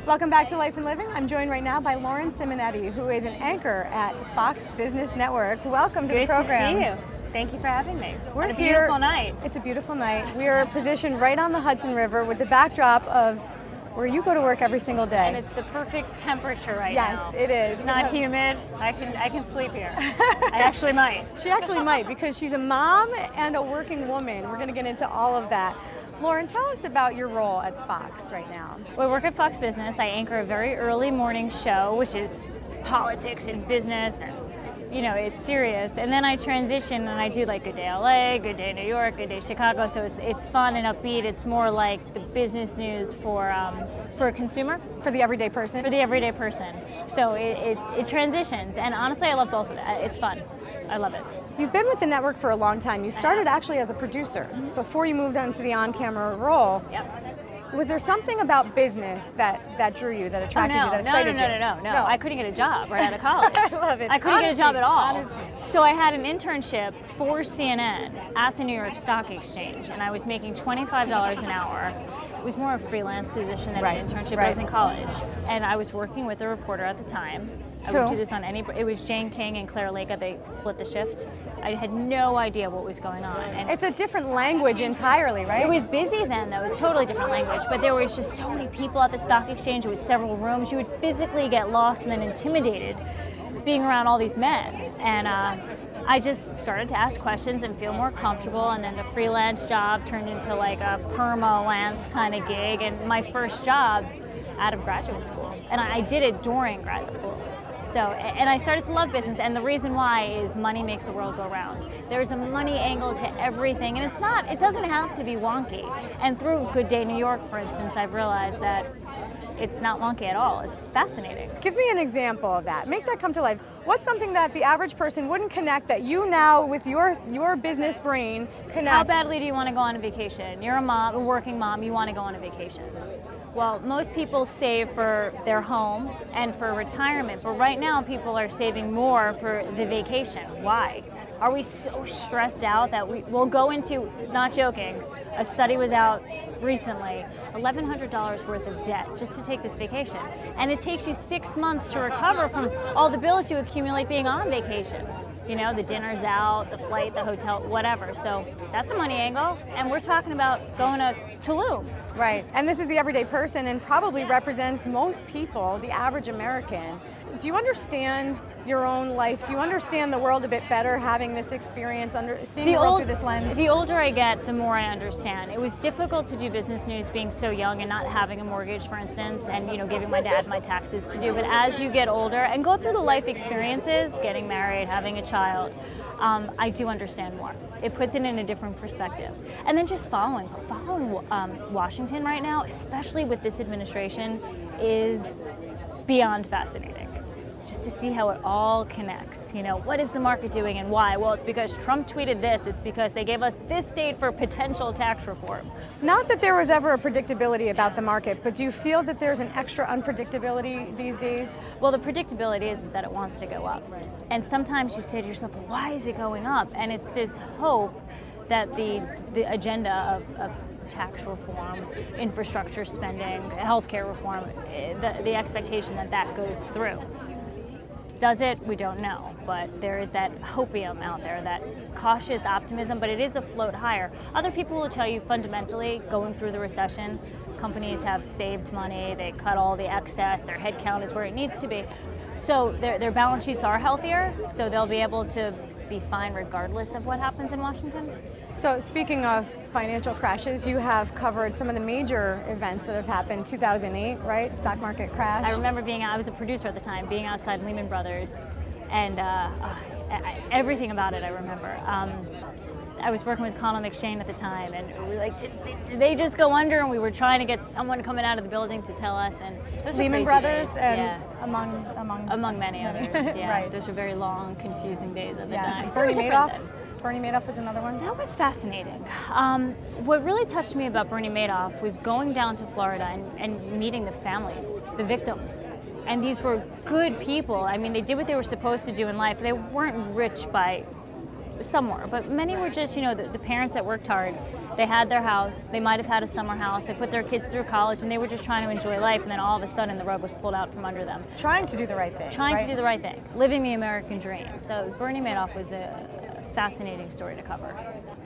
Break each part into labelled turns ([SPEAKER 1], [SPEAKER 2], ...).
[SPEAKER 1] Welcome back to Life and Living. I'm joined right now by Lauren Simonetti, who is an anchor at Fox Business Network. Welcome to the program.
[SPEAKER 2] Good to see you. Thank you for having me.
[SPEAKER 1] We're
[SPEAKER 2] a beautiful night.
[SPEAKER 1] It's a beautiful night. We are positioned right on the Hudson River with the backdrop of where you go to work every single day.
[SPEAKER 2] And it's the perfect temperature right now.
[SPEAKER 1] Yes, it is.
[SPEAKER 2] It's not humid. I can sleep here. I actually might.
[SPEAKER 1] She actually might, because she's a mom and a working woman. We're going to get into all of that. Lauren, tell us about your role at Fox right now.
[SPEAKER 2] Well, I work at Fox Business. I anchor a very early morning show, which is politics and business, and it's serious. And then I transition and I do like Good Day LA, Good Day New York, Good Day Chicago. So it's fun and upbeat. It's more like the business news for a consumer.
[SPEAKER 1] For the everyday person?
[SPEAKER 2] For the everyday person. So it transitions. And honestly, I love both of it. It's fun. I love it.
[SPEAKER 1] You've been with the network for a long time. You started actually as a producer before you moved on to the on-camera role.
[SPEAKER 2] Yep.
[SPEAKER 1] Was there something about business that drew you, that attracted you, that excited you?
[SPEAKER 2] No. I couldn't get a job right out of college.
[SPEAKER 1] I love it.
[SPEAKER 2] I couldn't get a job at all.
[SPEAKER 1] Honesty.
[SPEAKER 2] So I had an internship for CNN at the New York Stock Exchange, and I was making $25 an hour. It was more a freelance position than an internship. I was in college, and I was working with a reporter at the time. I would do this on it was Jane King and Claire Lake. They split the shift. I had no idea what was going on. And
[SPEAKER 1] it's a different language entirely, right?
[SPEAKER 2] It was busy then, though. It was a totally different language. But there was just so many people at the stock exchange. It was several rooms. You would physically get lost and then intimidated being around all these men. And I just started to ask questions and feel more comfortable. And then the freelance job turned into like a perma-lance kind of gig. And my first job out of graduate school. And I did it during grad school. So, and I started to love business, and the reason why is money makes the world go round. There's a money angle to everything, and it doesn't have to be wonky. And through Good Day New York, for instance, I've realized that it's not wonky at all. It's fascinating.
[SPEAKER 1] Give me an example of that. Make that come to life. What's something that the average person wouldn't connect that you now, with your business brain, connect?
[SPEAKER 2] How badly do you want to go on a vacation? You're a mom, a working mom, you want to go on a vacation. Well, most people save for their home and for retirement, but right now people are saving more for the vacation. Why? Are we so stressed out that we'll go into, not joking, a study was out recently, $1,100 worth of debt just to take this vacation. And it takes you 6 months to recover from all the bills you accumulate being on vacation. The dinner's out, the flight, the hotel, whatever. So that's a money angle. And we're talking about going to Tulum.
[SPEAKER 1] Right. And this is the everyday person and probably represents most people, the average American. Do you understand your own life? Do you understand the world a bit better having this experience, seeing the world through this lens?
[SPEAKER 2] The older I get, the more I understand. It was difficult to do business news being so young and not having a mortgage, for instance, and giving my dad my taxes to do. But as you get older and go through the life experiences, getting married, having a child, I do understand more. It puts it in a different perspective. And then just following Washington right now, especially with this administration, is beyond fascinating. Just to see how it all connects. What is the market doing and why? Well, it's because Trump tweeted this. It's because they gave us this date for potential tax reform.
[SPEAKER 1] Not that there was ever a predictability about the market, but do you feel that there's an extra unpredictability these days?
[SPEAKER 2] Well, the predictability is that it wants to go up. And sometimes you say to yourself, well, why is it going up? And it's this hope that the agenda of tax reform, infrastructure spending, healthcare reform, the expectation that goes through. Does it? We don't know, but there is that hopium out there, that cautious optimism, but it is a float higher. Other people will tell you fundamentally, going through the recession, companies have saved money, they cut all the excess, their headcount is where it needs to be. So their balance sheets are healthier, so they'll be able to be fine regardless of what happens in Washington.
[SPEAKER 1] So speaking of financial crashes, you have covered some of the major events that have happened. 2008, right? Stock market crash.
[SPEAKER 2] I remember I was a producer at the time, being outside Lehman Brothers, and everything about it I remember. I was working with Connell McShane at the time, and we were like, did they just go under? And we were trying to get someone coming out of the building to tell us. And those
[SPEAKER 1] Lehman
[SPEAKER 2] were crazy
[SPEAKER 1] Brothers
[SPEAKER 2] days.
[SPEAKER 1] and
[SPEAKER 2] yeah. among many others. Yeah,
[SPEAKER 1] right.
[SPEAKER 2] Those were very long, confusing days at the time.
[SPEAKER 1] Bernie Madoff. Bernie Madoff was another one?
[SPEAKER 2] That was fascinating. What really touched me about Bernie Madoff was going down to Florida and meeting the families, the victims. And these were good people. I mean, they did what they were supposed to do in life. They weren't rich by some were, but many were just, the parents that worked hard They had their house, they might have had a summer house, they put their kids through college, and they were just trying to enjoy life, and then all of a sudden the rug was pulled out from under them.
[SPEAKER 1] Trying to do the right thing.
[SPEAKER 2] Trying to do the right thing, living the American dream. So Bernie Madoff was a fascinating story to cover.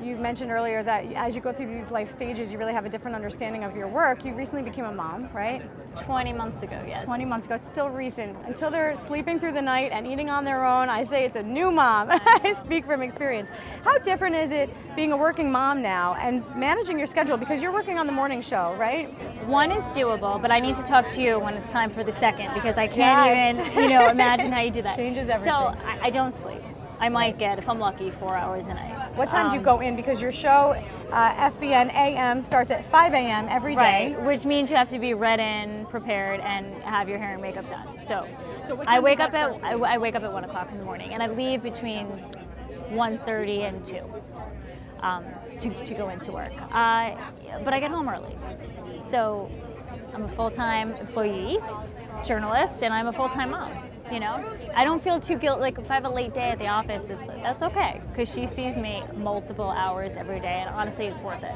[SPEAKER 1] You mentioned earlier that as you go through these life stages, you really have a different understanding of your work. You recently became a mom, right?
[SPEAKER 2] 20 months ago, yes.
[SPEAKER 1] 20 months ago. It's still recent. Until they're sleeping through the night and eating on their own, I say it's a new mom. I speak from experience. How different is it being a working mom now and managing your schedule? Because you're working on the morning show, right?
[SPEAKER 2] One is doable, but I need to talk to you when it's time for the second, because I can't even, imagine how you do that.
[SPEAKER 1] Changes everything.
[SPEAKER 2] So I don't sleep. I might get, if I'm lucky, 4 hours a night.
[SPEAKER 1] What time do you go in? Because your show, FBN AM, starts at 5 a.m. every day.
[SPEAKER 2] Right, which means you have to be read in, prepared, and have your hair and makeup done. So
[SPEAKER 1] what
[SPEAKER 2] I
[SPEAKER 1] time
[SPEAKER 2] wake
[SPEAKER 1] does
[SPEAKER 2] up
[SPEAKER 1] that
[SPEAKER 2] at
[SPEAKER 1] start?
[SPEAKER 2] I wake up at 1 o'clock in the morning, and I leave between 1:30 and 2 to go into work. But I get home early, so I'm a full-time employee, journalist, and I'm a full-time mom. I don't feel too guilty. Like if I have a late day at the office, that's okay, because she sees me multiple hours every day, and honestly, it's worth it.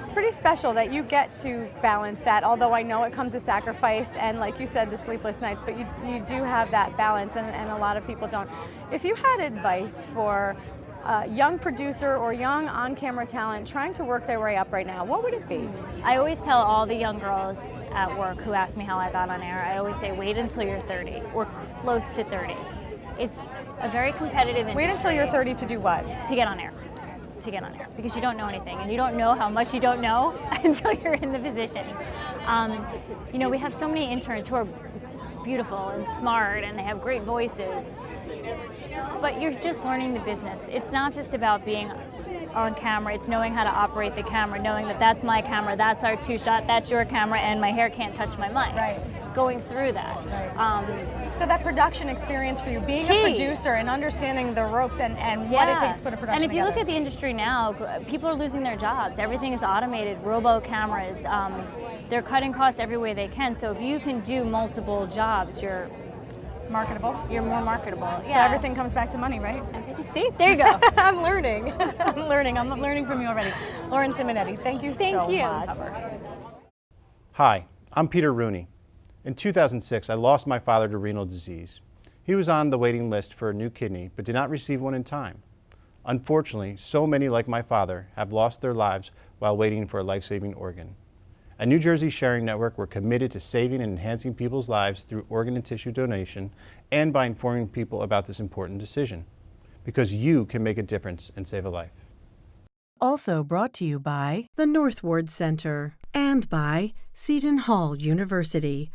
[SPEAKER 1] It's pretty special that you get to balance that, although I know it comes with sacrifice and, like you said, the sleepless nights, but you do have that balance, and a lot of people don't. If you had advice for a young producer or young on-camera talent trying to work their way up right now, what would it be?
[SPEAKER 2] I always tell all the young girls at work who ask me how I got on air, I always say, wait until you're 30 or close to 30. It's a very competitive industry.
[SPEAKER 1] Wait until you're 30 to do what?
[SPEAKER 2] To get on air. To get on air, because you don't know anything, and you don't know how much you don't know until you're in the position. We have so many interns who are beautiful and smart, and they have great voices, but you're just learning the business. It's not just about being on camera, it's knowing how to operate the camera, knowing that that's my camera, that's our two-shot, that's your camera, and my hair can't touch my mic.
[SPEAKER 1] Right.
[SPEAKER 2] Going through that.
[SPEAKER 1] Right. So that production experience for you, being a producer and understanding the ropes and what it takes to put a production
[SPEAKER 2] And if you look
[SPEAKER 1] together.
[SPEAKER 2] at the industry now, people are losing their jobs. Everything is automated, robo cameras. They're cutting costs every way they can. So if you can do multiple jobs, you're
[SPEAKER 1] marketable.
[SPEAKER 2] You're more marketable.
[SPEAKER 1] So everything comes back to money, right?
[SPEAKER 2] See, there you go.
[SPEAKER 1] I'm learning. I'm learning from you already. Lauren Simonetti, thank you so much.
[SPEAKER 3] Hi, I'm Peter Rooney. In 2006, I lost my father to renal disease. He was on the waiting list for a new kidney, but did not receive one in time. Unfortunately, so many like my father have lost their lives while waiting for a life-saving organ. At New Jersey Sharing Network, we're committed to saving and enhancing people's lives through organ and tissue donation and by informing people about this important decision. Because you can make a difference and save a life.
[SPEAKER 4] Also brought to you by the Northward Center and by Seton Hall University.